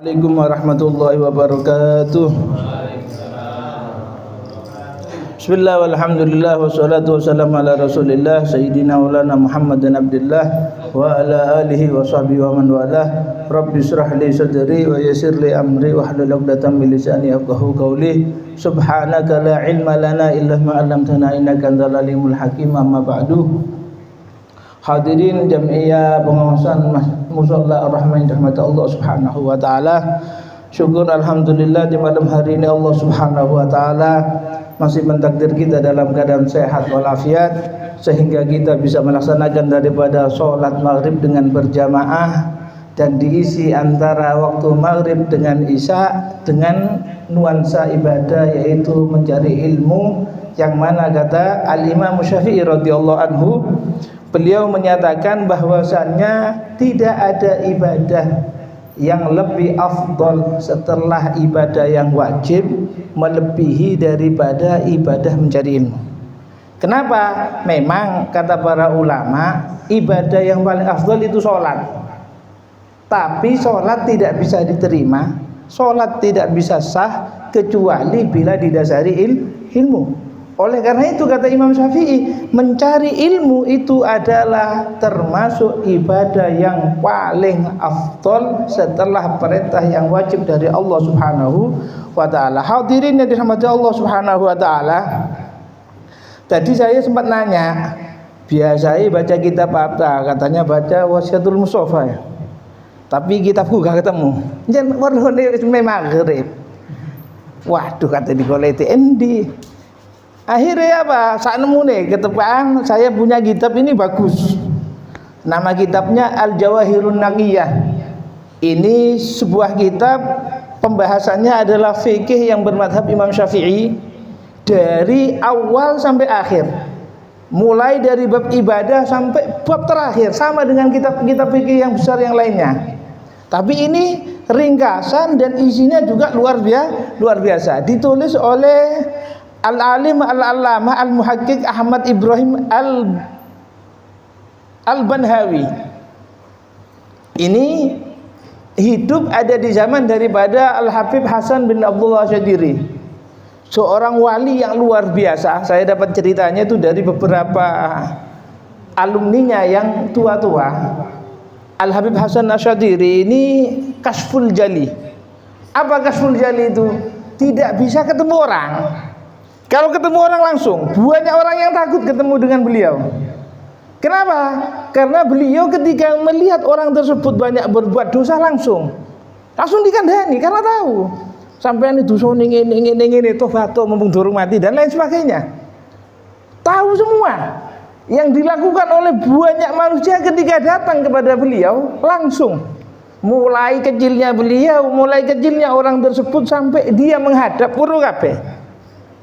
Assalamualaikum warahmatullahi wabarakatuh. Bismillah walhamdulillah wassalatu wassalamu ala rasulillah Sayyidina maulana Muhammadin abdillah wa ala alihi wa sahbihi wa man walah. Rabbi israh li sadri wa yassir li amri wahlul 'uqdatam min lisani yafqahu qawli. Subhanaka la ilma lana illa ma 'allamtana innaka antal alimul hakim. Amma ba'du. Hadirin jamiah pengawasan musalla ar-rahman rahmat Allah subhanahu wa ta'ala. Syukur alhamdulillah di malam hari ini Allah subhanahu wa ta'ala masih mentakdir kita dalam keadaan sehat walafiat, sehingga kita bisa melaksanakan daripada sholat maghrib dengan berjamaah dan diisi antara waktu maghrib dengan isya dengan nuansa ibadah, yaitu mencari ilmu, yang mana kata Al-Imam Syafi'i radhiyallahu anhu, beliau menyatakan bahwasannya tidak ada ibadah yang lebih afdal setelah ibadah yang wajib melebihi daripada ibadah mencari ilmu. Kenapa? Memang kata para ulama, ibadah yang paling afdal itu sholat. Tapi sholat tidak bisa diterima, sholat tidak bisa sah kecuali bila didasari ilmu. Oleh karena itu kata Imam Syafi'i, mencari ilmu itu adalah termasuk ibadah yang paling afdal setelah perintah yang wajib dari Allah Subhanahu wa ta'ala. Hadirin yang dirahmati Allah Subhanahu wa ta'ala, tadi saya sempat nanya, biasanya baca kitab apa? Katanya baca Wasiatul Mustafa ya. Tapi kitabku gak ketemu. Jangan warnane maghrib. Waduh, kata digoleti endi. Akhirnya apa? Saat nemu nih ketepaan, saya punya kitab ini bagus. Nama kitabnya Al-Jawahirun Naqiyah. Ini sebuah kitab, pembahasannya adalah fikih yang bermadhab Imam Syafi'i dari awal sampai akhir. Mulai dari bab ibadah sampai bab terakhir, sama dengan kitab-kitab fikih yang besar yang lainnya. Tapi ini ringkasan dan isinya juga luar biasa. Ditulis oleh Al-Alim Al-Allamah Al-Muhaqqiq Ahmad Ibrahim Al-Banhawi. Ini hidup ada di zaman daripada Al-Habib Hasan bin Abdullah Asy'adiri, seorang wali yang luar biasa. Saya dapat ceritanya itu dari beberapa alumninya yang tua-tua. Al-Habib Hasan Asy'adiri ini kasful jali. Apa kasful jali itu? Tidak bisa ketemu orang. Kalau ketemu orang langsung, banyak orang yang takut ketemu dengan beliau. Kenapa? Karena beliau ketika melihat orang tersebut banyak berbuat dosa langsung dikandani, karena tahu sampean itu dosa ini tobat mumpung durung mati dan lain sebagainya. Tahu semua yang dilakukan oleh banyak manusia ketika datang kepada beliau langsung. Mulai kecilnya beliau, mulai kecilnya orang tersebut sampai dia menghadap puru kabeh.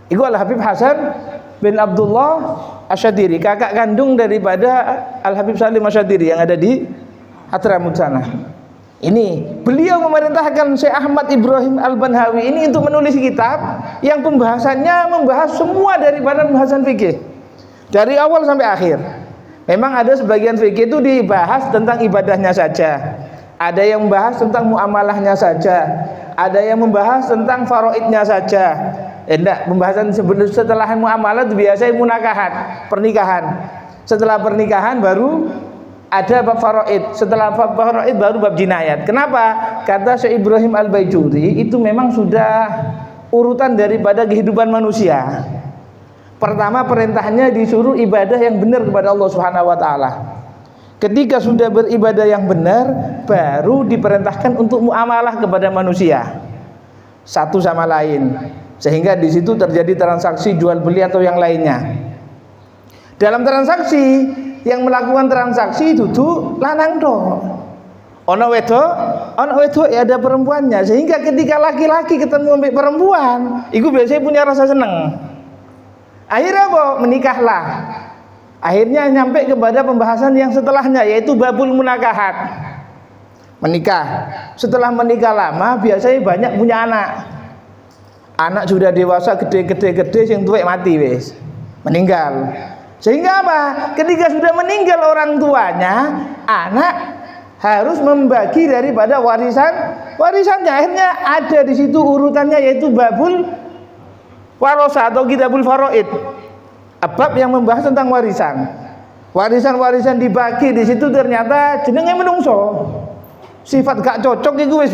Iku Al-Habib Hasan bin Abdullah Asy'adiri, kakak kandung daripada Al-Habib Salim Asy'adiri yang ada di Hadramut sana. Ini beliau memerintahkan Syekh Ahmad Ibrahim Al-Banhawi ini untuk menulis kitab yang pembahasannya membahas semua daripada pembahasan fikih dari awal sampai akhir. Memang ada sebagian fikih itu dibahas tentang ibadahnya saja, ada yang membahas tentang muamalahnya saja, ada yang membahas tentang faraidnya saja. Enggak, pembahasan setelah muamalah itu biasanya munakahat, pernikahan. Setelah pernikahan baru ada bab faraid, setelah bab faraid baru bab jinayat. Kenapa? Kata Syekh Ibrahim Al-Baijuri, itu memang sudah urutan daripada kehidupan manusia. Pertama, perintahnya disuruh ibadah yang benar kepada Allah Subhanahu wa taala. Ketika sudah beribadah yang benar, baru diperintahkan untuk muamalah kepada manusia satu sama lain, sehingga di situ terjadi transaksi jual beli atau yang lainnya. Dalam transaksi, yang melakukan transaksi itu lanang do, ono wedok ya ada perempuannya, sehingga ketika laki-laki ketemu dengan perempuan, itu biasanya punya rasa seneng. Akhirnya apa? Menikahlah. Akhirnya nyampe kepada pembahasan yang setelahnya, yaitu babul munakahat, menikah. Setelah menikah lama, biasanya banyak punya anak. Anak sudah dewasa, gede yang tuwek mati wis, meninggal. Sehingga apa? Ketika sudah meninggal orang tuanya, anak harus membagi daripada warisannya. Akhirnya ada di situ urutannya, yaitu babul warosah atau kitabul faraid, bab yang membahas tentang warisan dibagi. Di situ ternyata jenenge menungso, sifat gak cocok itu wis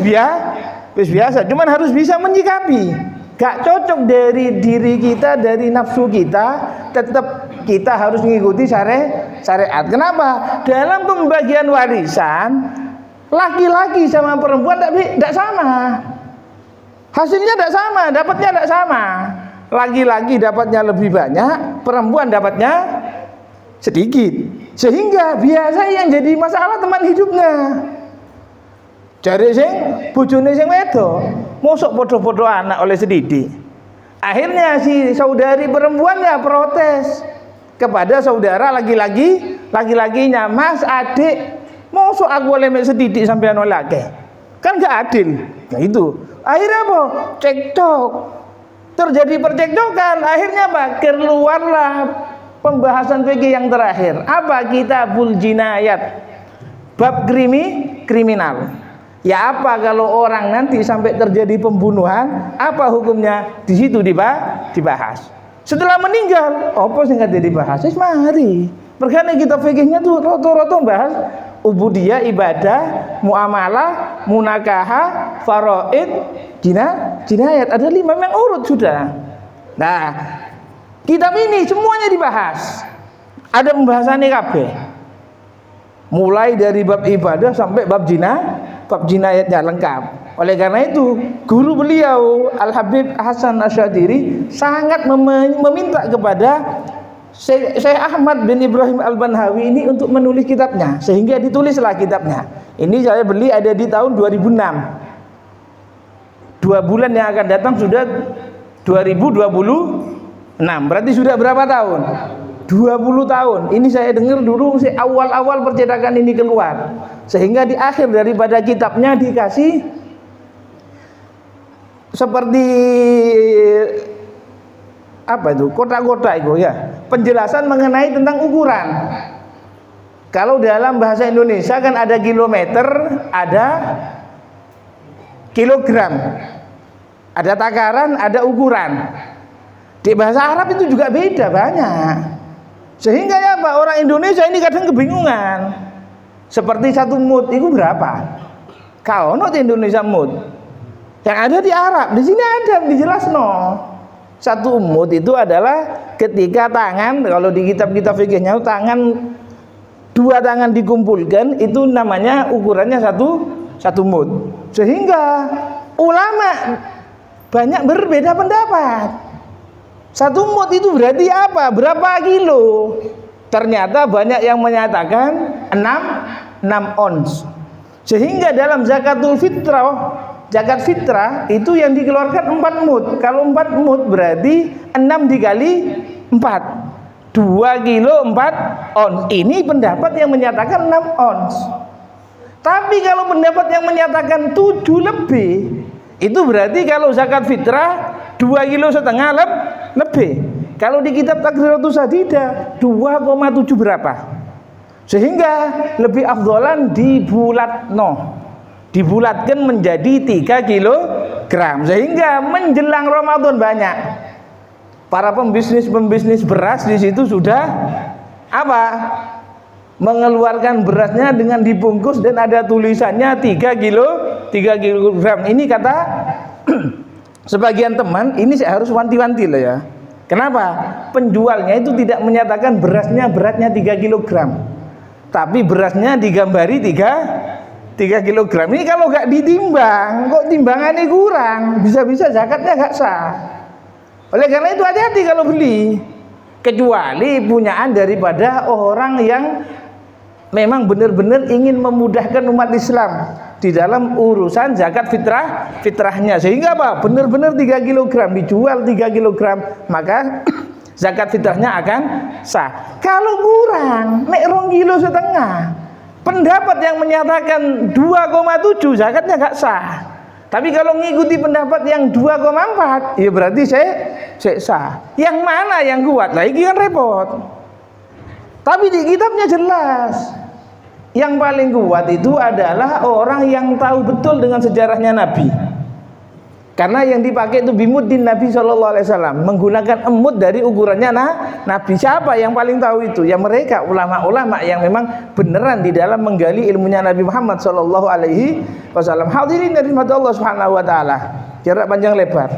biasa, cuman harus bisa menyikapi. Gak cocok dari diri kita, dari nafsu kita, tetap kita harus mengikuti syariat. Kenapa? Dalam pembagian warisan, laki-laki sama perempuan tidak sama. Hasilnya tidak sama, dapatnya tidak sama. Laki-laki dapatnya lebih banyak, perempuan dapatnya sedikit. Sehingga biasa yang jadi masalah teman hidupnya. Jare sing bojone sing wedok, mosok podo-podo anak oleh sedikit. Akhirnya si saudari perempuannya protes kepada saudara laki-lakinya, "Mas, adik, mosok aku oleh sedikit sampean oleh akeh? Kan gak adil." Nah itu. Akhirnya apa? Cekcok. Terjadi percekcokan. Akhirnya apa? Keluarlah pembahasan fikih yang terakhir. Apa? Kitabul jinayat. Bab kriminal. Ya apa kalau orang nanti sampai terjadi pembunuhan, apa hukumnya? Di situ dibahas. Setelah meninggal, apa sing kate dibahas? Wis mari. Perkara kita fikihnya tuh rata-rata bahas ubudiyah, ibadah, muamalah, munakaha, faraid, jinayat. Ada 5 yang urut sudah. Nah, kitab ini semuanya dibahas. Ada pembahasannya kabeh. Mulai dari bab ibadah sampai bab jinayatnya lengkap. Oleh karena itu, guru beliau Al-Habib Hasan Asyadiri sangat meminta kepada Syekh Ahmad bin Ibrahim Al-Banhawi ini untuk menulis kitabnya, sehingga ditulislah kitabnya. Ini saya beli ada di tahun 2006. 2 bulan yang akan datang sudah 2026. Berarti sudah berapa tahun? 20 tahun. Ini saya dengar dulu awal-awal percetakan ini keluar. Sehingga di akhir daripada kitabnya dikasih seperti apa itu? Kotak-kotak itu ya. Penjelasan mengenai tentang ukuran. Kalau dalam bahasa Indonesia kan ada kilometer, ada kilogram. Ada takaran, ada ukuran. Di bahasa Arab itu juga beda banyak. Sehingga ya Pak, orang Indonesia ini kadang kebingungan. Seperti 1 mud itu berapa? Kalau di Indonesia mud, yang ada di Arab, di sini ada dijelas no. 1 mud itu adalah ketika tangan, kalau di kitab-kitab fikihnya tangan, 2 tangan dikumpulkan itu namanya ukurannya 1 mud. Sehingga ulama banyak berbeda pendapat. 1 mud itu berarti apa? Berapa kilo? Ternyata banyak yang menyatakan 6 ons. Sehingga dalam zakat fitrah itu yang dikeluarkan 4 mud. Kalau 4 mud berarti 6 dikali 4. 2 kilo 4 ons. Ini pendapat yang menyatakan 6 ons. Tapi kalau pendapat yang menyatakan 7 lebih, itu berarti kalau zakat fitrah 2,5 kilo lebih. Kalau di kitab Taqriratus Sadidah 2,7 berapa? Sehingga lebih afdolan dibulatkan menjadi 3 kilogram. Sehingga menjelang Ramadan banyak para pembisnis beras di situ sudah apa? Mengeluarkan berasnya dengan dibungkus dan ada tulisannya 3 kilogram. Ini kata sebagian teman, ini saya harus wanti-wanti loh ya. Kenapa? Penjualnya itu tidak menyatakan beratnya 3 kilogram. Tapi berasnya digambari 3 kilogram. Ini kalau gak ditimbang, kok timbangannya kurang, bisa-bisa zakatnya gak sah. Oleh karena itu hati-hati kalau beli. Kecuali punyaan daripada orang yang memang benar-benar ingin memudahkan umat Islam di dalam urusan zakat fitrahnya, sehingga apa? Benar-benar 3 kilogram dijual 3 kilogram, maka zakat fitrahnya akan sah. Kalau kurang, nek 2,5 kilo, pendapat yang menyatakan 2,7 zakatnya gak sah. Tapi kalau mengikuti pendapat yang 2,4, ya berarti saya sah. Yang mana yang kuat? Lah ini kan repot. Tapi di kitabnya jelas. Yang paling kuat itu adalah orang yang tahu betul dengan sejarahnya Nabi. Karena yang dipakai itu bimuddin Nabi SAW, menggunakan emut dari ukurannya Nabi. Siapa yang paling tahu itu? Ya mereka ulama-ulama yang memang beneran di dalam menggali ilmunya Nabi Muhammad SAW. Hadirin dari Allah Subhanahu Wa Taala. Jarak panjang lebar.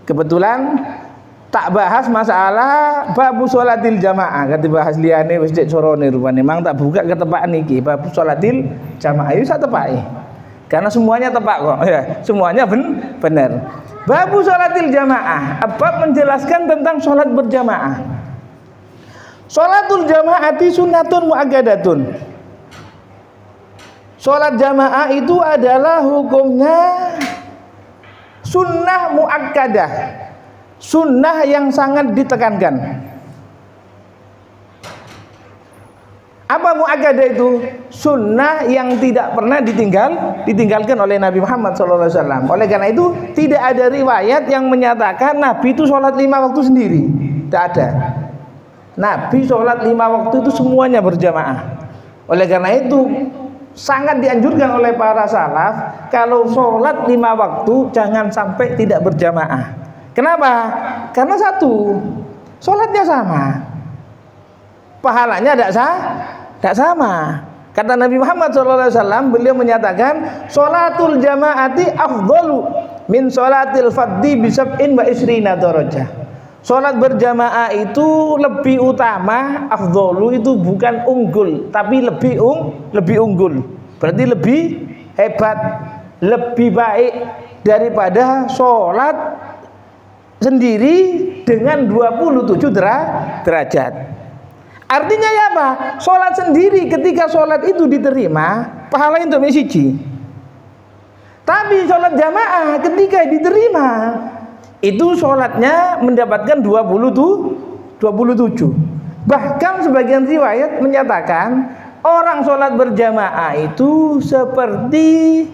Kebetulan tak bahas masalah babu sholatil jamaah. Kata bahas liane wis cek sorone rupane. Memang tak buka ke tempat niki babu sholatil jamaah. Itu sak tepake. Karena semuanya tepat kok. Ya, semuanya benar. Babu sholatil jamaah. Bab menjelaskan tentang sholat berjamaah. Sholatul jamaati sunnatun muakkadatun. Sholat jamaah itu adalah hukumnya sunnah muakkadah. Sunnah yang sangat ditekankan. Apa muakkadah itu? Sunnah yang tidak pernah ditinggalkan oleh Nabi Muhammad SAW. Oleh karena itu tidak ada riwayat yang menyatakan Nabi itu sholat 5 waktu sendiri. Tidak ada. Nabi sholat 5 waktu itu semuanya berjamaah. Oleh karena itu sangat dianjurkan oleh para salaf kalau sholat 5 waktu jangan sampai tidak berjamaah. Kenapa? Karena satu, sholatnya sama, pahalanya tidak sama. Kata Nabi Muhammad SAW, beliau menyatakan sholatul jamaati afdalu min sholatil faddi bisab'in wa isrina darajah. Sholat berjamaah itu lebih utama, afdalu itu bukan unggul, tapi lebih unggul. Berarti lebih hebat, lebih baik daripada sholat sendiri dengan 27 derajat. Artinya ya apa? Sholat sendiri ketika sholat itu diterima, pahalanya untuk mesiji. Tapi sholat jamaah ketika diterima, itu sholatnya mendapatkan 27. Bahkan sebagian riwayat menyatakan orang sholat berjamaah itu seperti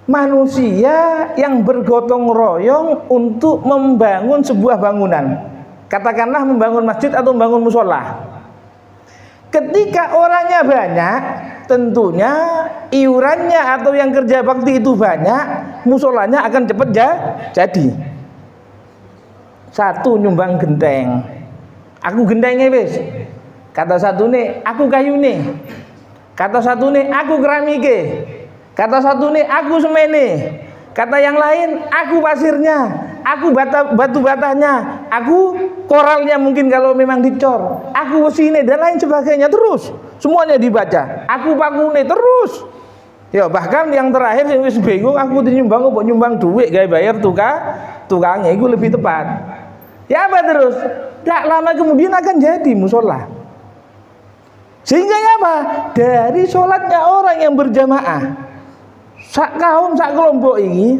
manusia yang bergotong royong untuk membangun sebuah bangunan. Katakanlah membangun masjid atau membangun musola. Ketika orangnya banyak, tentunya iurannya atau yang kerja bakti itu banyak, musolanya akan cepat jadi. Satu nyumbang genteng, aku gentengnya wis. Kata satu nih, aku kayu nih. Kata satu nih, aku keramike. Kata satu nih, aku semene. Kata yang lain, aku pasirnya, aku batu batanya, aku koralnya mungkin kalau memang dicor, aku wesine dan lain sebagainya. Terus semuanya dibaca. Aku pakune terus. Ya bahkan yang terakhir yang wis bingung, aku nyumbang apa nyumbang duit gawe bayar tukangnya itu lebih tepat. Ya apa terus? Tak lama kemudian akan jadi musola. Sehingga ya apa? Dari sholatnya orang yang berjamaah, sak kaum sak kelompok ini,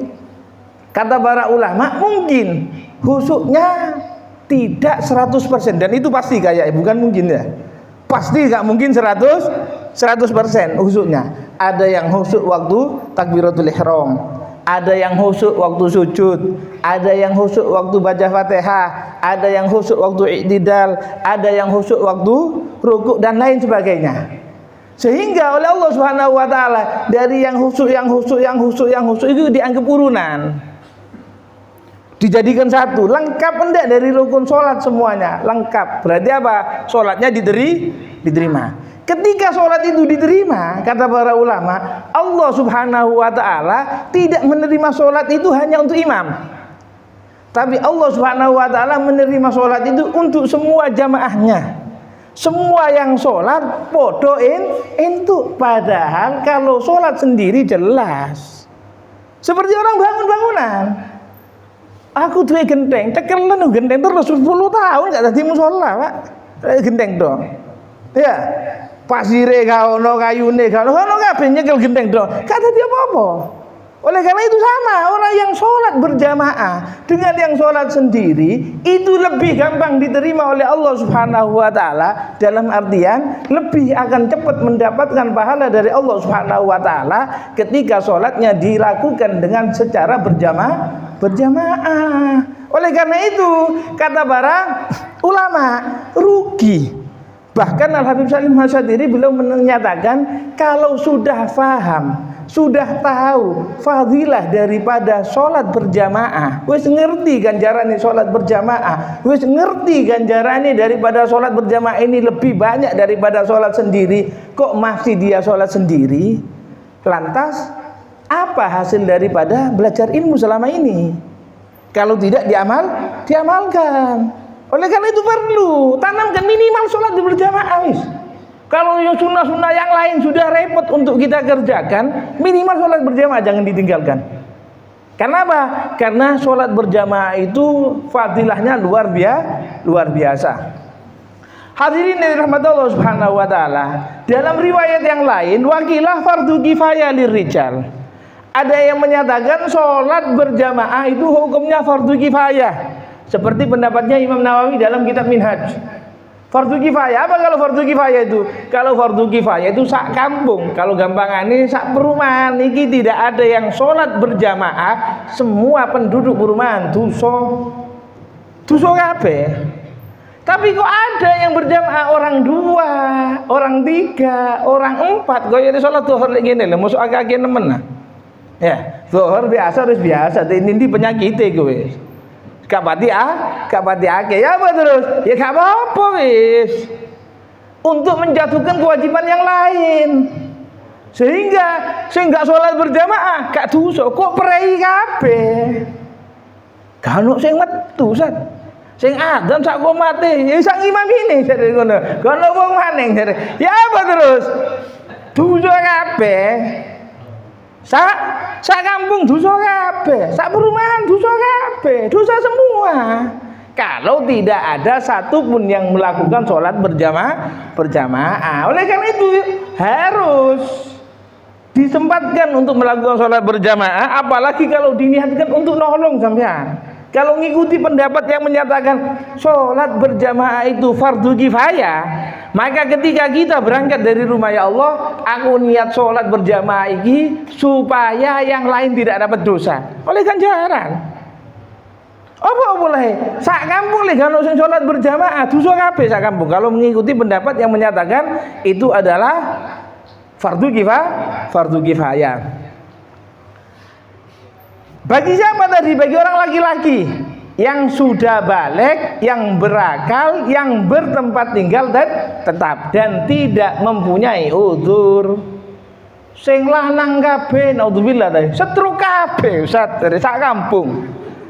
kata para ulama mungkin khusyuknya tidak 100%, dan itu pasti kayak bukan mungkin ya. Pasti enggak mungkin 100% khusyuknya. Ada yang khusyuk waktu takbiratul ihram, ada yang khusyuk waktu sujud, ada yang khusyuk waktu baca Fatihah, ada yang khusyuk waktu i'tidal, ada yang khusyuk waktu rukuk dan lain sebagainya. Sehingga oleh Allah Subhanahu wa taala dari yang khusyuk itu dianggap urunan. Dijadikan satu, lengkap enggak dari rukun sholat semuanya, lengkap. Berarti apa? Sholatnya diterima. Ketika sholat itu diterima, kata para ulama, Allah Subhanahu wa taala tidak menerima sholat itu hanya untuk imam. Tapi Allah Subhanahu wa taala menerima sholat itu untuk semua jamaahnya. Semua yang sholat podoin itu. Padahal kalau sholat sendiri jelas seperti orang bangun bangunan. Aku duwe genteng, cekelen genteng terus 10 tahun gak dadi musala, Pak. Genteng dong. Ya. Pasire gak ono, kayune gak ono kabeh nyekel genteng dong. Gak dadi apa-apa. Oleh karena itu sama, orang yang sholat berjamaah dengan yang sholat sendiri itu lebih gampang diterima oleh Allah Subhanahu wa taala, dalam artian lebih akan cepat mendapatkan pahala dari Allah Subhanahu wa taala ketika sholatnya dilakukan dengan secara berjamaah. Oleh karena itu kata para ulama, rugi Bahkan Al-Habib Salim Asyadili beliau menyatakan kalau sudah faham, sudah tahu fadilah daripada sholat berjamaah, wis ngerti ganjarannya sholat berjamaah, wis ngerti ganjarannya daripada sholat berjamaah ini lebih banyak daripada sholat sendiri, kok masih dia sholat sendiri? Lantas apa hasil daripada belajar ilmu selama ini? Kalau tidak diamalkan. Oleh karena itu perlu tanamkan minimal sholat di berjamaah. Kalau yang sunnah-sunnah yang lain sudah repot untuk kita kerjakan, minimal sholat berjamaah jangan ditinggalkan. Kenapa? Karena sholat berjamaah itu fadilahnya luar biasa. Hadirin yang dirahmati Allah Subhanahu wa taala, dalam riwayat yang lain wakilah fardu kifayah lirijal. Ada yang menyatakan sholat berjamaah itu hukumnya fardu kifayah. Seperti pendapatnya Imam Nawawi dalam kitab Minhaj. Fardu kifayah, apa kalau fardu kifayah itu? Kalau fardu kifayah itu sak kampung. Kalau gampangannya sak perumahan ini tidak ada yang sholat berjamaah, semua penduduk perumahan dosa kabeh. Tapi kok ada yang berjamaah orang 2, orang 3, orang 4. Kok jadi sholat zuhur lagi ini, masuk agak nemen. Ya, zuhur biasa harus biasa. Ini penyakitnya gue. Kapati ake ya apa terus? Ya gak apa-apa wis. Untuk menjatuhkan kewajiban yang lain. Sehingga sholat berjamaah gak dosa, kok prei kabeh. Kan sing metu Ustaz. Sing adzan sak komate, ya sak imam ini jare ngono. Kono wong maning jare. Ya apa terus? Dosa kabeh. Sak kampung dosa kabeh, sak perumahan dosa kabeh, dosa semua. Kalau tidak ada satu pun yang melakukan sholat berjamaah. Oleh karena itu harus disempatkan untuk melakukan sholat berjamaah, apalagi kalau diniatkan untuk nolong sampean. Kalau mengikuti pendapat yang menyatakan sholat berjamaah itu fardu kifayah, maka ketika kita berangkat dari rumah, ya Allah, aku niat sholat berjamaah ini supaya yang lain tidak dapat dosa. Oleh ganjaran. Apa boleh? Sak kampung lek kalau sing sholat berjamaah dosa kabeh sak kampung. Kalau mengikuti pendapat yang menyatakan itu adalah fardu kifayah. Bagi siapa tadi? Bagi orang laki-laki yang sudah balik, yang berakal, yang bertempat tinggal dan tetap dan tidak mempunyai udzur. Sing lanang kabeh naudzubillah tadi setruk kabeh Ustaz dari sak kampung.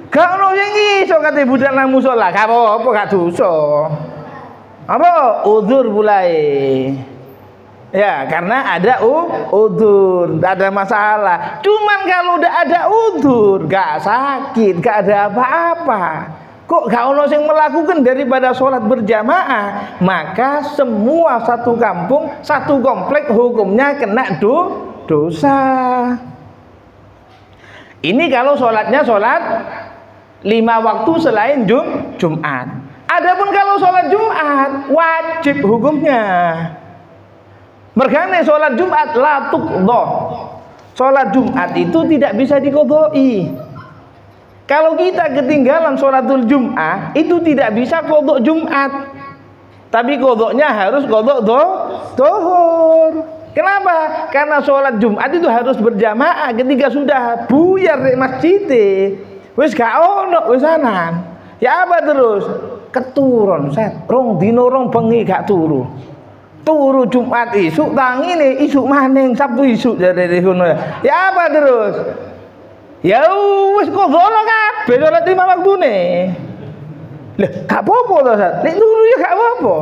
Gak ono sing iso kate budal nang musala, gak apa-apa gak dosa. Apa udzur mulai? Ya, karena ada udzur, tidak ada masalah. Cuman kalau udah ada udzur, gak sakit, gak ada apa-apa. Kok gak ono sing melakukan daripada sholat berjamaah, maka semua satu kampung, satu komplek hukumnya kena dosa. Ini kalau sholatnya sholat 5 waktu selain Jumat. Adapun kalau sholat Jumat wajib hukumnya. Mergane sholat Jumat la tuqdha. Sholat Jumat itu tidak bisa diqodoi. Kalau kita ketinggalan sholatul Jum'ah, itu tidak bisa qodok Jumat. Tapi qodoknya harus qodok zuhur. Kenapa? Karena sholat Jumat itu harus berjamaah. Ketika sudah buyar di masjid, wis gak ono wisanan. Ya apa terus? Keturun, set. Rong dino rong bengi gak turu. Turu Jumat isuk tangine isuk maning Sabtu isuk jare ngono. Ya apa terus? Ya wis kodono kabeh salat 5 waktune. Lah gak apa-apa to, Ustaz. Nek turu ya gak apa-apa.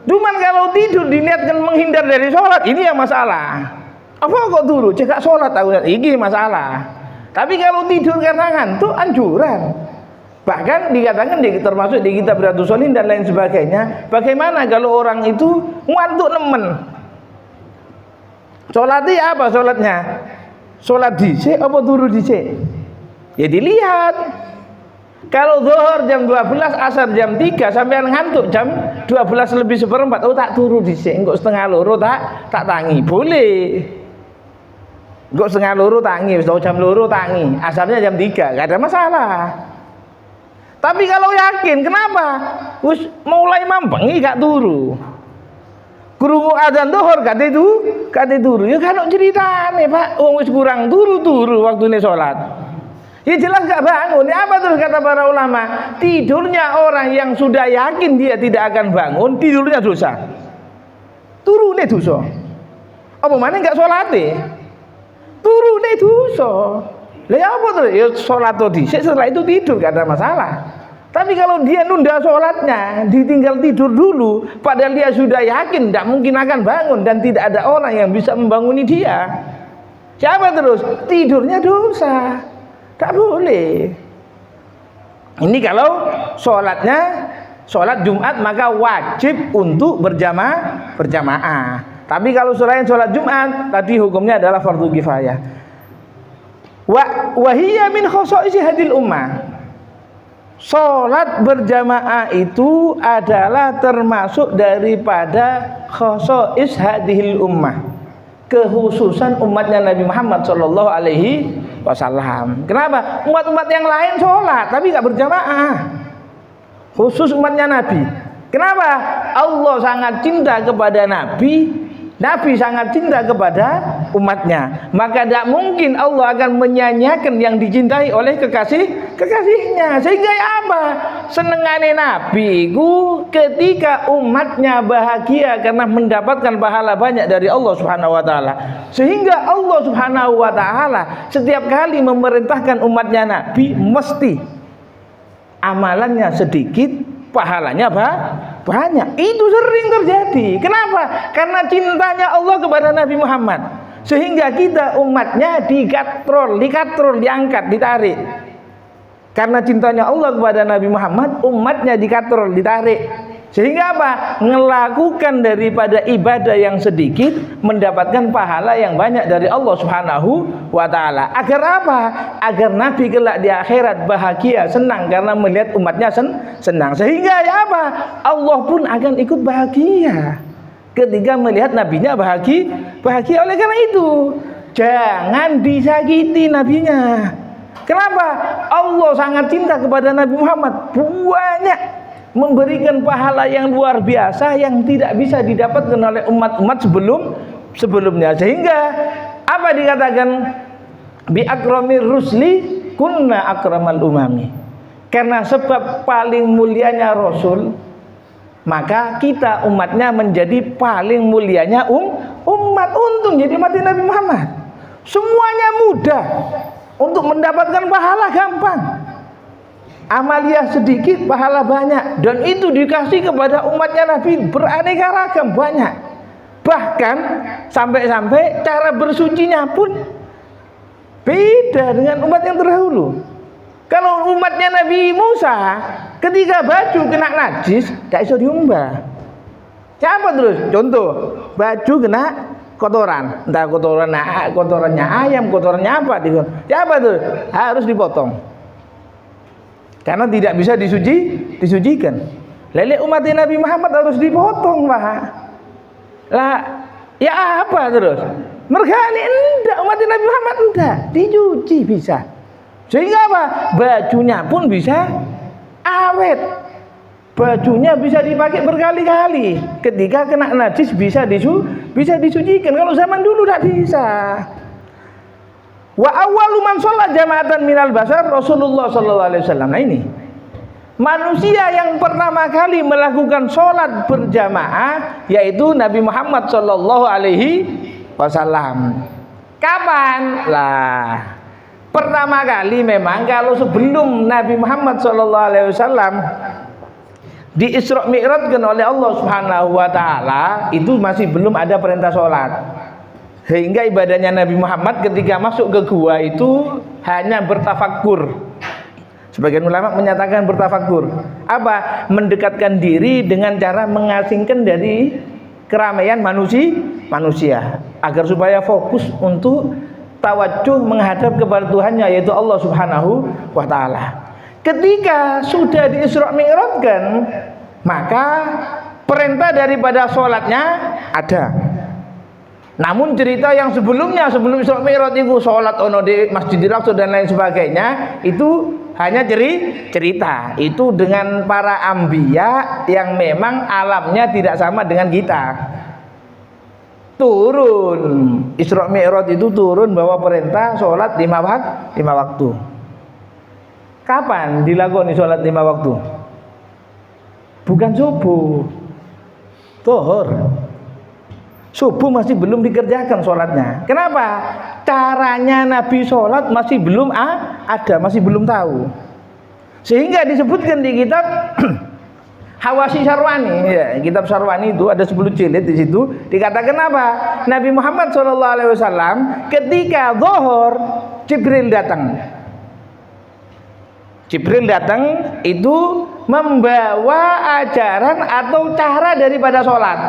Cuman kalau tidur diniatkan menghindar dari sholat, ini yang masalah. Apa kok turu? Cekak sholat aku, ini masalah. Tapi kalau tidur karena ngantuk anjuran. Bahkan dikatakan termasuk di kitab Riyadhus Shalihin dan lain sebagainya. Bagaimana kalau orang itu ngantuk nemen? Sholatnya apa sholatnya? Sholat dhisik apa turu dhisik? Ya dilihat. Kalau zuhur jam 12, asar jam 3, sampai ngantuk jam 12 lebih seperempat, oh tak turu dhisik, engko setengah loro tak tangi. Boleh. Engko setengah loro tangi, wis jam loro tangi. Asarnya jam 3, enggak ada masalah. Tapi kalau yakin, kenapa? Wis mulai mambengi gak turu. Krungu adzan zuhur kate turu. Ya kan ceritane, Pak. Wong wis kurang turu waktune salat. Ya jelas gak bangun. Ya apa terus kata para ulama? Tidurnya orang yang sudah yakin dia tidak akan bangun, tidurnya dosa. Turune dosa. Apa mana gak salate? Turune dosa. Lah ya apa terus? Ya salat dhisik setelah itu tidur gak ada masalah. Tapi kalau dia nunda sholatnya, ditinggal tidur dulu, padahal dia sudah yakin tidak mungkin akan bangun dan tidak ada orang yang bisa membanguni dia. Siapa terus? Tidurnya dosa, tak boleh. Ini kalau sholat Jumat maka wajib untuk berjamaah. Tapi kalau selain sholat Jumat, tadi hukumnya adalah fardu kifayah. Wa hiya min khosa'isi hadil ummah. Sholat berjamaah itu adalah termasuk daripada khosa'is hadhil ummah, kekhususan umatnya Nabi Muhammad sallallahu alaihi wasallam. Kenapa? Umat-umat yang lain sholat tapi gak berjamaah, khusus umatnya Nabi. Kenapa? Allah sangat cinta kepada Nabi sangat cinta kepada umatnya, maka tidak mungkin Allah akan menyanyiakan yang dicintai oleh kekasihnya. Sehingga ya apa? Senengane Nabi ku ketika umatnya bahagia karena mendapatkan pahala banyak dari Allah Subhanahu wa taala. Sehingga Allah Subhanahu wa taala setiap kali memerintahkan umatnya Nabi mesti amalannya sedikit, pahalanya banyak. Itu sering terjadi. Kenapa? Karena cintanya Allah kepada Nabi Muhammad, sehingga kita umatnya dikatrol, diangkat, ditarik. Karena cintanya Allah kepada Nabi Muhammad, umatnya dikatrol, ditarik. Sehingga apa? Melakukan daripada ibadah yang sedikit mendapatkan pahala yang banyak dari Allah Subhanahu wa taala. Agar apa? Agar Nabi kelak di akhirat bahagia, senang karena melihat umatnya senang. Sehingga ya apa? Allah pun akan ikut bahagia ketika melihat nabinya bahagia. Oleh karena itu, jangan disakiti nabinya. Kenapa? Allah sangat cinta kepada Nabi Muhammad, banyak memberikan pahala yang luar biasa yang tidak bisa didapatkan oleh umat-umat sebelumnya. Sehingga apa dikatakan bi akramir rusli kunna akramal umami. Karena sebab paling mulianya Rasul, maka kita umatnya menjadi paling mulianya umat. Untung jadi umat Nabi Muhammad. Semuanya mudah, untuk mendapatkan pahala gampang. Amalia sedikit, pahala banyak. Dan itu dikasih kepada umatnya Nabi beraneka ragam, banyak. Bahkan sampai-sampai cara bersucinya pun beda dengan umat yang terdahulu. Kalau umatnya Nabi Musa, ketika baju kena najis, gak bisa diumbah. Siapa terus? Contoh, baju kena kotoran, entah kotorannya ayam, kotorannya apa, siapa tuh? Harus dipotong. Karena tidak bisa disucikan. Lele umat Nabi Muhammad harus dipotong, Pak. Lah, ya apa terus? Mergani enggak, umat Nabi Muhammad enggak, dicuci bisa. Sehingga apa? Bajunya pun bisa awet. Bajunya bisa dipakai berkali-kali. Ketika kena najis bisa disucikan. Kalau zaman dulu enggak bisa. Wa awwalu man sholat jama'atan minal basar Rasulullah sallallahu alaihi wasallam. Nah ini manusia yang pertama kali melakukan sholat berjamaah yaitu Nabi Muhammad sallallahu alaihi wasallam. Kapan? Lah, pertama kali memang kalau sebelum Nabi Muhammad sallallahu alaihi wasallam di Isra Mi'rajkan oleh Allah Subhanahu wa taala, itu masih belum ada perintah sholat. Sehingga ibadahnya Nabi Muhammad ketika masuk ke gua itu hanya bertafakur. Sebagian ulama menyatakan bertafakur. Apa? Mendekatkan diri dengan cara mengasingkan dari keramaian manusia. Agar supaya fokus untuk tawajuh menghadap kepada Tuhannya, yaitu Allah Subhanahu wa ta'ala. Ketika sudah di Isra Mi'rajkan, maka perintah daripada sholatnya ada. Namun cerita yang sebelumnya, sebelum Isra Mi'raj itu sholat ono di Masjidil Aqsa dan lain sebagainya, itu hanya cerita. Itu dengan para anbiya yang memang alamnya tidak sama dengan kita. turun. Isra Mi'raj itu turun bawa perintah sholat 5 waktu. Kapan dilakoni sholat 5 waktu? Bukan subuh, zuhur. Subuh masih belum dikerjakan sholatnya. Kenapa? Caranya Nabi sholat masih belum ada, masih belum tahu. Sehingga disebutkan di kitab Hawasi Syarwani, ya, kitab Syarwani itu ada 10 jilid di situ. Dikatakan apa? Nabi Muhammad SAW ketika zuhur Jibril datang. Jibril datang itu membawa ajaran atau cara daripada sholat.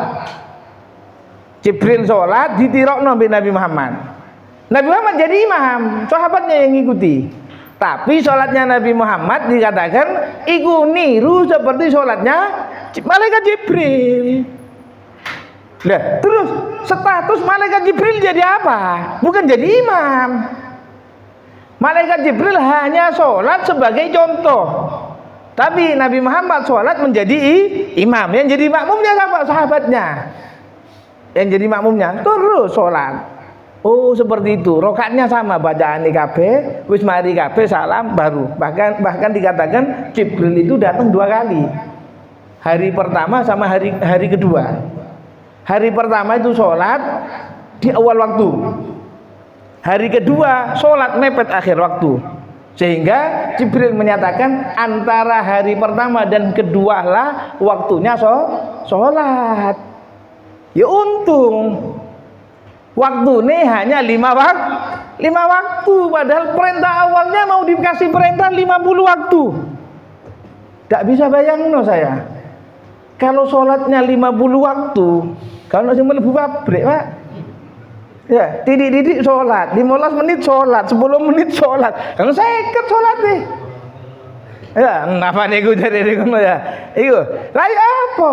Jibril sholat ditirokno Nabi Muhammad. Nabi Muhammad jadi imam, sahabatnya yang ngikuti. Tapi sholatnya Nabi Muhammad dikatakan iku niru seperti sholatnya malaikat Jibril. Nah, terus status malaikat Jibril jadi apa? Bukan jadi imam. Malaikat Jibril hanya sholat sebagai contoh. Tapi Nabi Muhammad sholat menjadi imam. Yang jadi makmumnya siapa? Sahabatnya. Yang jadi makmumnya terus sholat. Oh, seperti itu. Rakaatnya sama, bacaan kabeh, wis mari kabeh salam baru. Bahkan dikatakan Jibril itu datang 2 kali. Hari pertama sama hari kedua. Hari pertama itu sholat di awal waktu. Hari kedua sholat mepet akhir waktu. Sehingga Jibril menyatakan antara hari pertama dan kedua lah waktunya sholat. Ya untung waktu ini hanya 5 waktu. Padahal perintah awalnya mau dikasih perintah 50 waktu. Tidak bisa bayangin saya. Kalau sholatnya 50 waktu, kalau masih melebu pabrik, Pak. Ya, tidik-tidik sholat, 15 menit sholat, 10 menit sholat. Kalau saya ikut sholat deh. Ya, apa nih gue jadi ngono ya? Iku, lagi apa?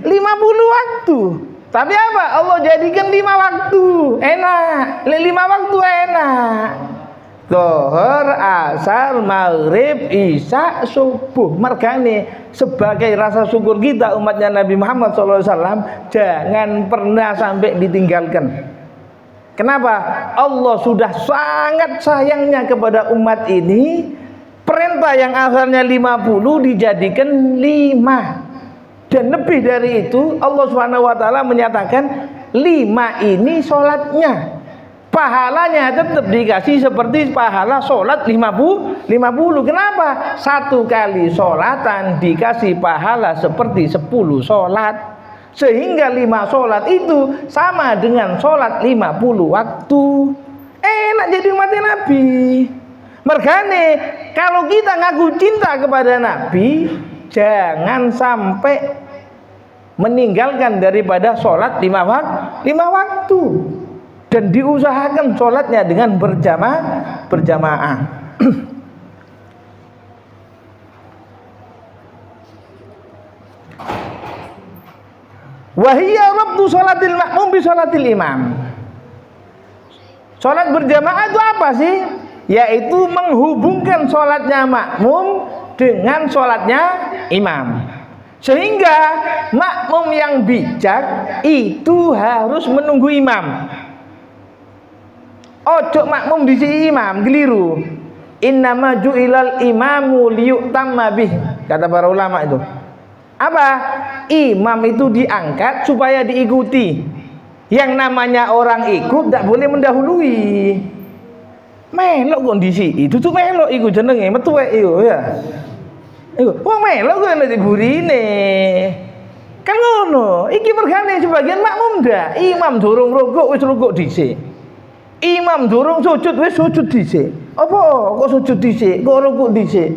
50 waktu. Tapi apa? Allah jadikan 5 waktu. Enak. 5 waktu enak. Zuhur, asar, maghrib, isya, subuh. Mergane sebagai rasa syukur kita umatnya Nabi Muhammad SAW, jangan pernah sampai ditinggalkan. Kenapa? Allah sudah sangat sayangnya kepada umat ini. Perintah yang asalnya 50 dijadikan 5. Dan lebih dari itu Allah SWT menyatakan 5 ini sholatnya. Pahalanya tetap dikasih seperti pahala sholat 50. Kenapa? 1 kali sholatan dikasih pahala seperti 10 sholat. Sehingga 5 sholat itu sama dengan sholat 50 waktu. Enak jadi umat Nabi. Mergane kalau kita ngaku cinta kepada Nabi, jangan sampai meninggalkan daripada sholat 5 waktu. Dan diusahakan sholatnya dengan berjamaah. Wahiyya rabtu sholatil makmum bi sholatil imam. Sholat berjamaah itu apa sih? Yaitu menghubungkan sholatnya makmum dengan sholatnya imam. Sehingga makmum yang bijak itu harus menunggu imam. Ojo makmum di si imam, keliru. Innama ju'ilal imamu liyutamma bih, kata para ulama itu. Apa? Imam itu diangkat supaya diikuti. Yang namanya orang ikut tidak boleh mendahului. Melok kondisi itu tuh melok iku jenenge metuwek iku ya. Iku wong melok kok nek diburine. Kan ngono, iki mergane sebagian makmum ndak. Imam durung rukuk wis rukuk dhisik. Imam durung sujud wis sujud dhisik. Apa kok sujud dhisik? Kok rukuk dhisik?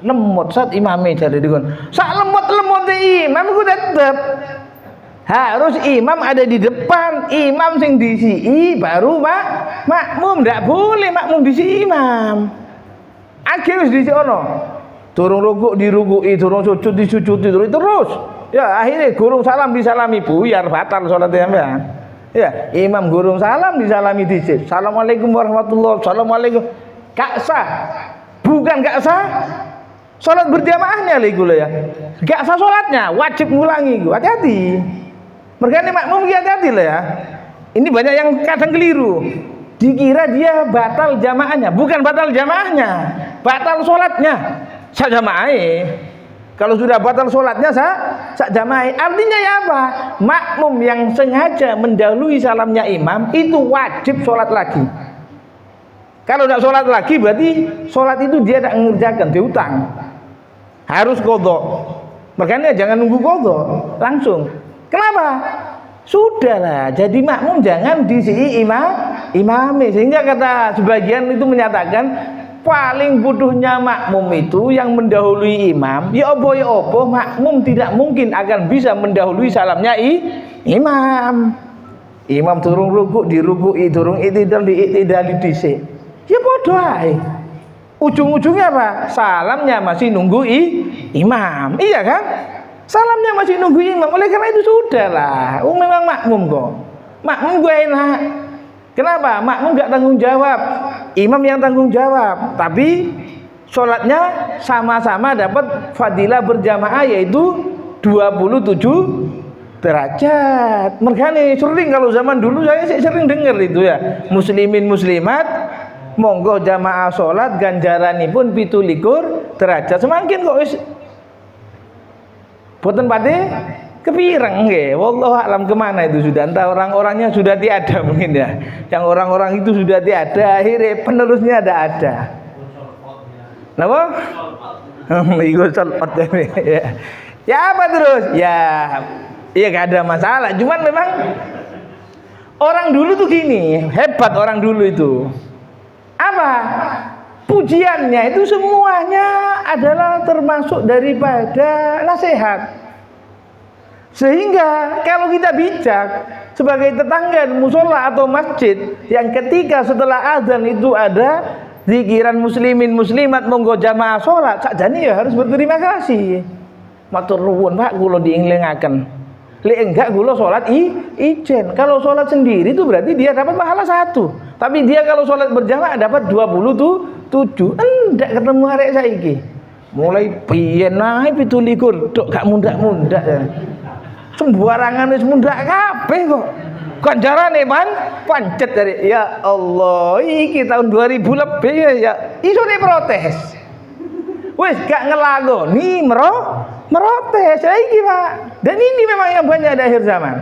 Lemot saat imame jare dikon. Sak lemot-lemote imam ku tetep harus imam ada di depan, imam sing disiki baru makmum. Ndak boleh makmum disi imam. Akhir wis dhisik ono. Durung rukuk dirukuki, durung sujud disujudi terus. Ya akhirnya gurung salam disalami buyar batal salat sampean. Ya, imam gurung salam disalami dhisik. Assalamualaikum warahmatullahi wabarakatuh. Assalamualaikum. Gak sah. Bukan gak sah. Salat berjamaahnya lho iku lho ya. Gak sah salatnya, wajib ngulangi iku. Hati-hati. Makanya makmum hati-hati lah ya. Ini banyak yang kadang keliru. Dikira dia batal jamaahnya, bukan batal jamaahnya, batal sholatnya. Sak jamaah. Kalau sudah batal sholatnya sak jamaah. Artinya ya apa? Makmum yang sengaja mendahului salamnya imam itu wajib sholat lagi. Kalau tidak sholat lagi berarti sholat itu dia tidak mengerjakan, diutang. Harus qadha. Makanya jangan nunggu qadha, langsung. Kenapa? Sudahlah, jadi makmum jangan diisi imami. Sehingga kata sebagian itu menyatakan paling butuhnya makmum itu yang mendahului imam. Ya apa makmum tidak mungkin akan bisa mendahului salamnya imam. Imam turun rukuk dirukui, turun i'tidal di'iktidali dhisik. Ya bodoh ae. Ujung-ujungnya apa? Salamnya masih nunggu imam. Iya kan? Salamnya masih nunggu imam. Oleh karena itu sudahlah. Memang makmum kok. Makmum gue enak. Kenapa? Makmum gak tanggung jawab. Imam yang tanggung jawab. Tapi sholatnya sama-sama dapat fadilah berjamaah, yaitu 27 derajat. Makanya sering kalau zaman dulu saya sering dengar itu ya. Muslimin muslimat monggo jamaah sholat ganjaranipun 17 derajat. Semakin kok wis boten pade kepireng nggih. Wallahu alam kemana itu sudah, entah orang-orangnya sudah tiada mungkin ya. Yang orang-orang itu sudah tiada, akhirnya penerusnya ada. Napa? Ikut salpat ya. Ya apa terus? Ya gak ada masalah. Cuman memang orang dulu tuh gini, hebat orang dulu itu. Apa? Pujiannya itu semuanya adalah termasuk daripada nasihat. Sehingga kalau kita bijak sebagai tetangga musola atau masjid yang ketika setelah azan itu ada zikiran muslimin muslimat monggo jamaah sholat, sakjane ya harus berterima kasih. Matur nuwun Pak, kula diiling-ilingaken. Lek enggak kula sholat ijen. Kalau sholat sendiri itu berarti dia dapat pahala 1. Tapi dia kalau sholat berjamaah dapat 27. Enggak ketemu arek saiki. Mulai piye nae 17 tok gak mundak-mundak ya. Sembarangan wis mundak kabeh kok. Ganjarane pancet dari ya Allah, iki tahun 2000 lebih ya iso protes. Wis gak ngelagoni merotes saiki Pak. Dan ini memang yang banyak di akhir zaman.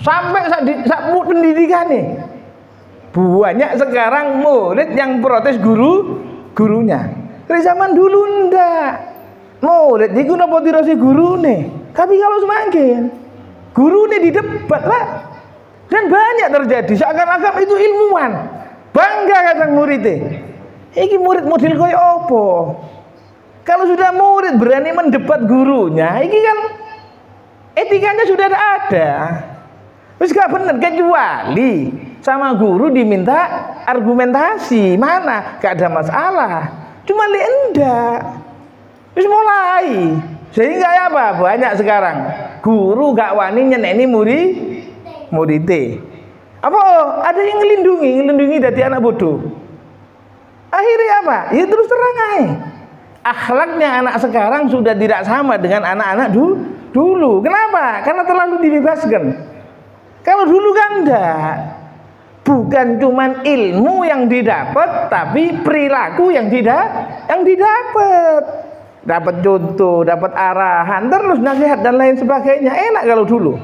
Sampai sak pendidikan nih. Banyak sekarang murid yang protes gurunya. Dari zaman dulu ndak. Murid iku napa dirasi gurune. Tapi kalau semakin gurune didebat lah. Dan banyak terjadi seakan-akan itu ilmuwan. Bangga kadang muridnya. Iki murid model koyo apa? Kalau sudah murid berani mendebat gurunya, iki kan etikanya sudah ada. Wis gak bener, kecuali sama guru diminta argumentasi, mana gak ada masalah. Cuma li enggak. Wis mulai. Sehingga ya apa? Banyak sekarang guru gak wani nyeneni muridé. Apa? Ada yang ngelindungi dari anak bodoh. Akhirnya apa? Ya terus terang aja. Akhlaknya anak sekarang sudah tidak sama dengan anak-anak dulu. Kenapa? Karena terlalu dibebaskan. Kalau dulu kan enggak. Bukan cuman ilmu yang didapat, tapi perilaku yang didapat. Dapat contoh, dapat arahan, terus nasihat dan lain sebagainya. Enak kalau dulu.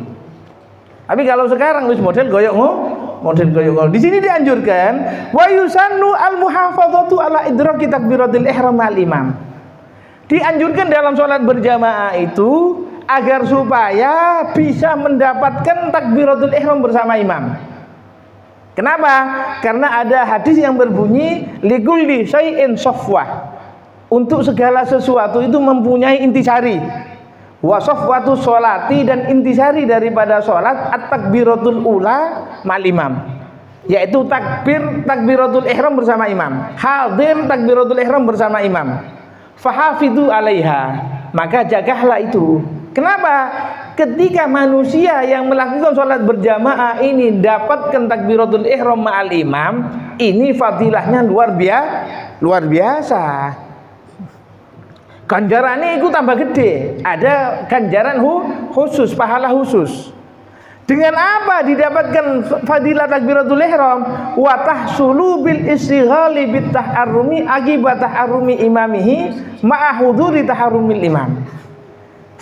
Tapi kalau sekarang wis model goyok di sini dianjurkan wa yusannu al-muhafadzatu ala idraki takbiratul ihram al imam. Dianjurkan dalam sholat berjamaah itu agar supaya bisa mendapatkan takbiratul ihram bersama imam. Kenapa? Karena ada hadis yang berbunyi likulli syai'in safwah. Untuk segala sesuatu itu mempunyai intisari. Wa safwatu sholati, dan intisari daripada sholat at-takbiratul ula mal imam, yaitu takbiratul ihram bersama imam. Hadir takbiratul ihram bersama imam. Fahafidhu alaiha, maka jagahlah itu. Kenapa? Ketika manusia yang melakukan sholat berjamaah ini dapatkan takbiratul ihram ma'al imam, ini fadilahnya luar biasa. Ganjarannya itu tambah gede. Ada ganjaran khusus, pahala khusus. Dengan apa didapatkan fadilah takbiratul ihram? Wa tahsulu bil istighali bit taharrumi akibat taharrumi imamihi ma'a huduri taharrumil imam.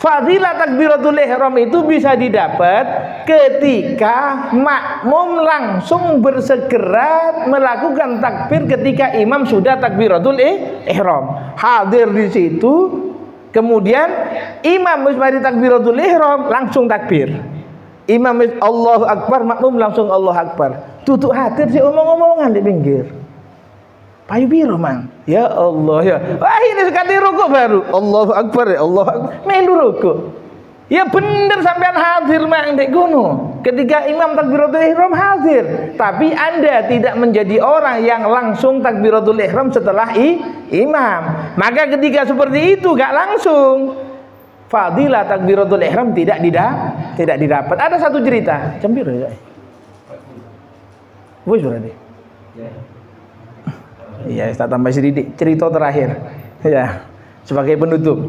Fadilah takbiratul ihram itu bisa didapat ketika makmum langsung bersegera melakukan takbir ketika imam sudah takbiratul ihram. Hadir di situ, kemudian imam mari takbiratul ihram langsung takbir. Imam Allahu Akbar, makmum langsung Allahu Akbar. Tutuk hadir sih omong-omongan di pinggir. Payu biru mang. Ya Allah ya. Wah ini sekali rukuk baru. Allahu Akbar ya Allah. Melu rukuk. Ya bener sampean hadir mang dek gono. Ketika imam takbiratul ihram hadir. Tapi Anda tidak menjadi orang yang langsung takbiratul ihram setelah imam. Maka ketika seperti itu gak langsung. Fadilah takbiratul ihram tidak didapat. Ada satu cerita, cemburu ya. Wes berarti. Iya, tak tambah sedikit cerita terakhir. Ya, sebagai penutup.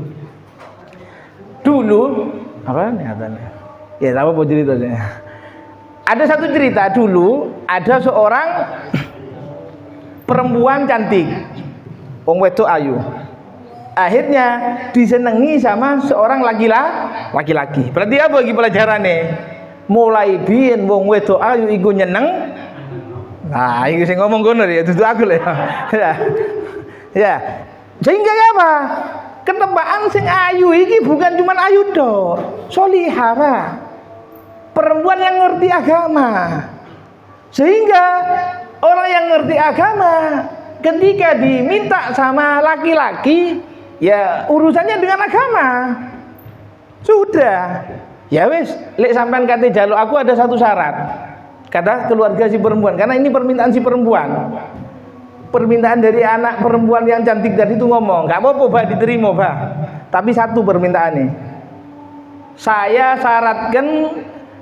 Dulu, apa nih katanya? Ya, apa mau ceritanya? Ada satu cerita dulu, ada seorang perempuan cantik. Wong wedok ayu. Akhirnya disenangi sama seorang laki-laki. Berarti apa lagi pelajarannya? Mulai biyen wong wedok ayu iku nyeneng. Nah, iki sing ngomong ngono ya, dudu aku lho ya. Ya. Sehingga apa? Ketebaan sing ayu iki bukan cuma ayu tok, solihah, Pak. Perempuan yang ngerti agama. Sehingga orang yang ngerti agama ketika diminta sama laki-laki, ya urusannya dengan agama. Sudah. Ya wis, lek sampean kate jaluk aku ada satu syarat. Kata keluarga si perempuan, karena ini permintaan si perempuan. Permintaan dari anak perempuan yang cantik tadi itu ngomong, "Enggak apa-apa, Pak, diterima, Pak. Tapi satu permintaannya. Saya syaratkan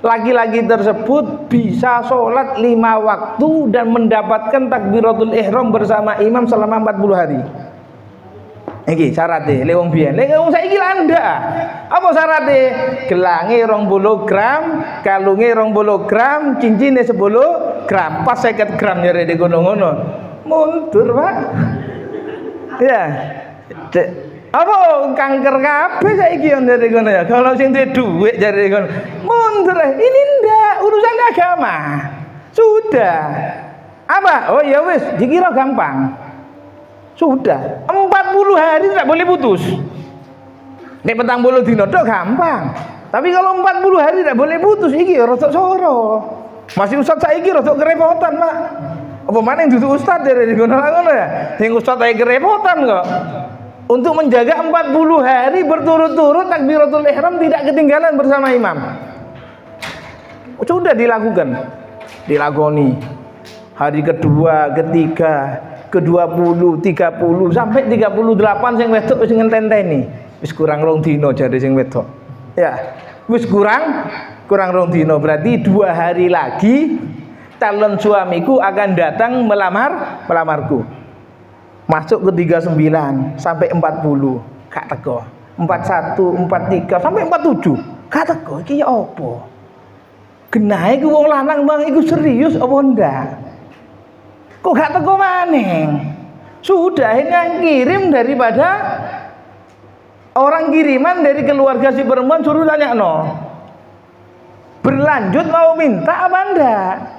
laki-laki tersebut bisa sholat 5 waktu dan mendapatkan takbiratul ihram bersama imam selama 40 hari. Iki syaratnya, lewong biyen. Lek wong saiki landa. Apa syaratnya? Gelange 20 gram, kalunge 20 gram, cincine 10 gram, pas 50 gram nyere di ngono-ngono. Mundur, Pak. Ya. Apa kanker kabeh saiki yo ndek ngono ya. Kalau sing duwe dhuwit jare ngono. Mundur. Ini ndak urusan agama. Sudah. Apa? Oh ya wis, dikira gampang. Sudah. 40 hari tidak boleh putus. Nek 40 dino tok gampang. Tapi kalau 40 hari tidak boleh putus iki rada soro. Masih ustaz saiki rada kerepotan, Pak. Apa maning dudu ustaz jare ngono ya. Sing ustaz ae kerepotan kok. Untuk menjaga 40 hari berturut-turut takbiratul ihram tidak ketinggalan bersama imam. Sudah dilakukan. Dilakoni. Hari kedua, ketiga, ke-20, 30 sampai 38 sing wedok wis ngenteni. Wis kurang 2 dino jare sing wedok. Ya, wis kurang 2 dino, berarti 2 hari lagi calon suamiku akan datang melamarku. Masuk ke 39 sampai 40 gak teko. 41, 43 sampai 47 gak teko. Iki ya apa? Genahe ku wong lanang bang iku serius apa ndak? Kok gak teko maneh? Sudah ini kirim daripada orang kiriman dari keluarga si perempuan suruh tanya no. Berlanjut mau minta apa ndak?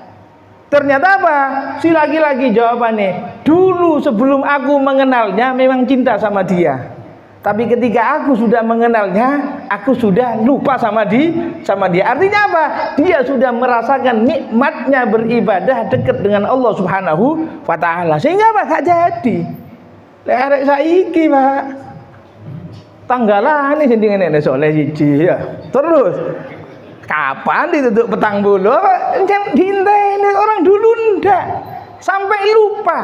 Ternyata apa? Si laki-laki jawabannya, dulu sebelum aku mengenalnya memang cinta sama dia. Tapi ketika aku sudah mengenalnya, aku sudah lupa sama dia. Artinya apa? Dia sudah merasakan nikmatnya beribadah dekat dengan Allah Subhanahu wa taala. Sehingga apa? Gak jadi. Lek arek saiki, Pak. Tanggalane sing ngene soleh siji ya. Terus kapan ditutup petang bulu? Diinteni orang dulu ndak sampai lupa.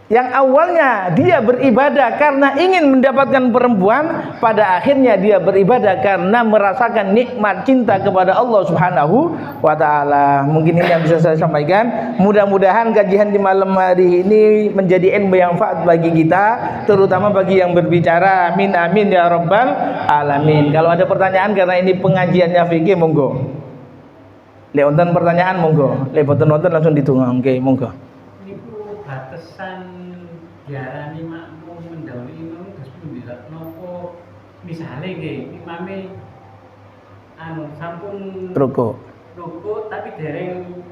Yang awalnya dia beribadah karena ingin mendapatkan perempuan, pada akhirnya dia beribadah karena merasakan nikmat cinta kepada Allah Subhanahu wa taala. Mungkin ini yang bisa saya sampaikan. Mudah-mudahan kajian di malam hari ini menjadi ilmu yang manfaat bagi kita, terutama bagi yang berbicara. Amin amin ya rabbal alamin. Kalau ada pertanyaan karena ini pengajiannya fikih, monggo. Lek wonten pertanyaan monggo, lek boten wonten langsung ditunggu. Oke, monggo. Niku batasan diarani makmum mendahului imam terus pundi Pak? Napa misale nggih imame sampun Rukuk. tapi dereng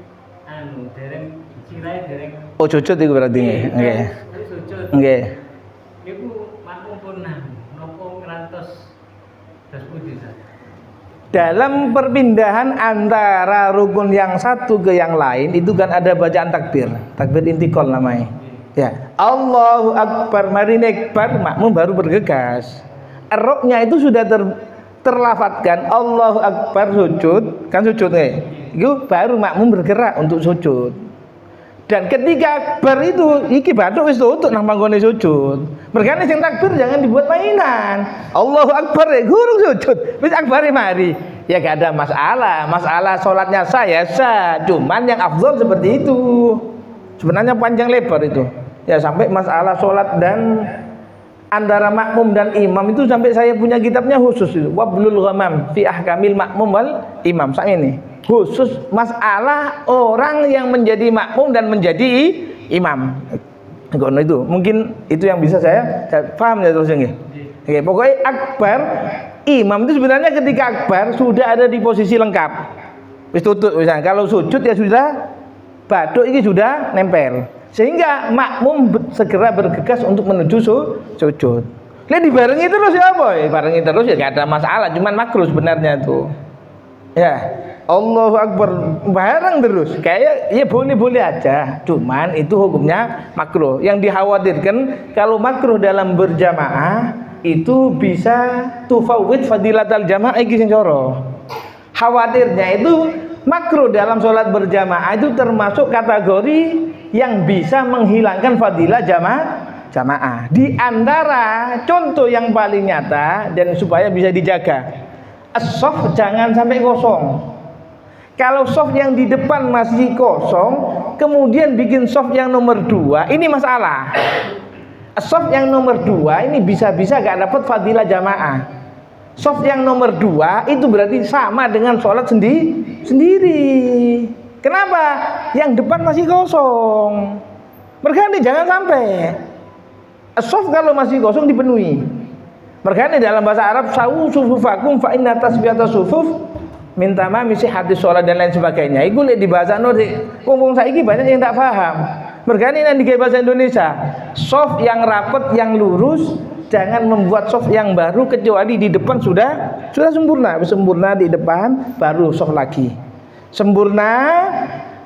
sirahe dereng Sujud iku berarti nggih. Sujud. Nggih. Niku makmum pun napa ngrantos terus pundi Pak? Dalam perpindahan antara rukun yang satu ke yang lain itu kan ada bacaan takbir intikal namanya. Ya, Allahu Akbar, mari nekbar, makmum baru bergegas. Ruknya itu sudah terlafadzkan Allahu Akbar, sujud, kan sujud itu baru makmum bergerak untuk sujud. Dan ketika akbar itu iki bathuk wis tutuk nang panggone sujud. Mergane sing takbir jangan dibuat mainan. Allahu Akbar guru sujud, wis akbare mari. Ya gak ada masalah. Masalah salatnya saya sah, cuman yang afdal seperti itu. Sebenarnya panjang lebar itu. Ya sampai masalah salat dan antara makmum dan imam itu sampai saya punya kitabnya khusus itu. Wablul Ghamam fi ahkamil makmum wal imam. Saya ini khusus masalah orang yang menjadi makmum dan menjadi imam. Ngono itu. Mungkin itu yang bisa saya paham ya terus nggih. Oke, pokoknya akbar imam itu sebenarnya ketika akbar sudah ada di posisi lengkap. Wis tutut misalnya. Kalau sujud ya sudah bathuk ini sudah nempel. Sehingga makmum segera bergegas untuk menuju sujud. Lihat dibarengi terus ya apa? Barengi terus ya gak ada masalah, cuman makruh sebenarnya tuh. Ya. Allahu Akbar bareng terus kayak ya boleh-boleh aja, cuman itu hukumnya makruh. Yang dikhawatirkan kalau makruh dalam berjamaah itu bisa tufawwid fadilatal jamaah iki sing cara. Khawatirnya itu makruh dalam sholat berjamaah itu termasuk kategori yang bisa menghilangkan fadilah jamaah. Di antara contoh yang paling nyata dan supaya bisa dijaga, as-shaf jangan sampai kosong. Kalau shaf yang di depan masih kosong, kemudian bikin shaf yang nomor 2, ini masalah. Shaf yang nomor 2 ini bisa-bisa gak dapat fadilah jamaah. Shaf yang nomor 2 itu berarti sama dengan sholat sendiri. Kenapa? Yang depan masih kosong. Mereka jangan sampai shaf kalau masih kosong dipenuhi. Mereka dalam bahasa Arab sawu sufufakum fa inna tasbihata sufuf minta misi hadis sholat dan lain sebagainya. Iku lihat di bahasa Nordik. Wong saiki banyak yang tak paham. Mereka ini nanti bahasa Indonesia. Shaf yang rapat, yang lurus, jangan membuat shaf yang baru kecuali di depan sudah sempurna. Sempurna di depan, baru shaf lagi. Sempurna,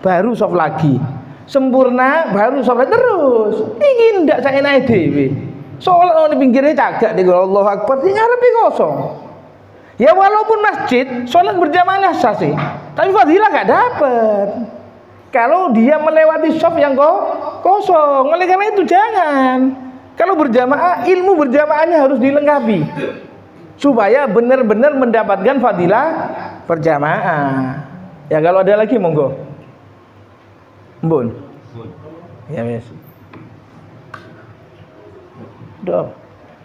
baru shaf lagi. Sempurna, baru shaf lagi terus. Ini ndak saya naik dewi. Soalnya di pinggirnya cagak di Allahu Akbar, di ngarepe kosong. Ya walaupun masjid, sholat berjamaahnya sah sih, tapi fadilah gak dapet. Kalau dia melewati shaf yang kosong, oleh karena itu jangan. Kalau berjamaah, ilmu berjamaahnya harus dilengkapi supaya benar-benar mendapatkan fadilah berjamaah. Ya kalau ada lagi monggo. Mbun. Ya wes. Doa.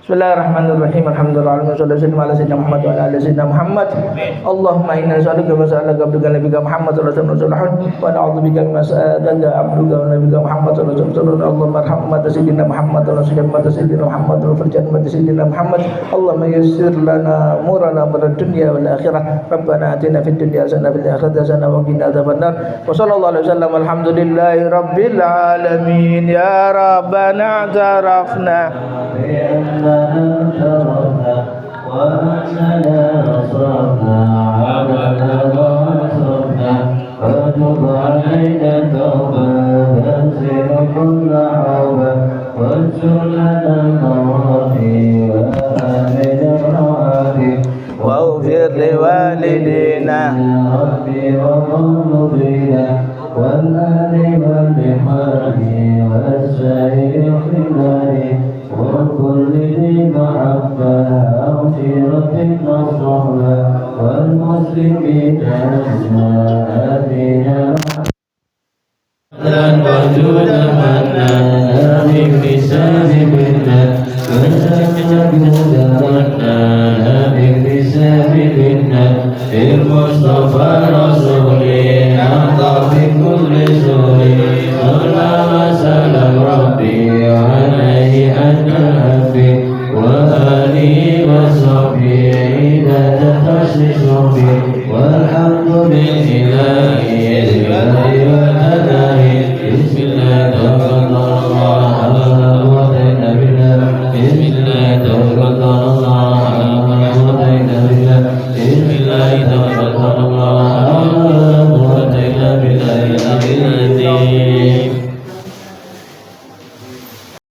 Bismillahirrahmanirrahim. Alhamdulillah sallallahu alaihi wasallam Muhammad wa ala alihi sayyidina Muhammad. Allahumma inna nas'aluka wa nas'aluka abduka nabiyika Muhammad sallallahu alaihi wasallam wa na'udzubika min mas'alika abduka wa nabiyika Muhammad sallallahu alaihi wasallam. Allahumma arham ummat sayyidina Muhammad wa sallim ummat sayyidina Muhammad wa farjan ummat sayyidina Muhammad. Allahumma yassir lana umurana fid dunya wal akhirah. Rabbana atina fid dunya hasanah wa fil akhirati hasanah wa qina adzabannar. Wa sallallahu alaihi wasallam alhamdulillahi rabbil alamin. Ya rabbana tarafna وأننا صرنا عبدنا وصرنا وتب علينا توبة تغسل كل حوبة واغفر لنا المواقي وآمن الرواتي واغفر لوالدينا يا ربي وقلوبنا والأهل والإخوان والسائر في النار وكل ذي محبة أغفرة الصحبة والمسلمين أجمعين وجود منا بكساب منا وسجود منا بكساب منا المصطفى رسول Bismillahirrahmanirrahim.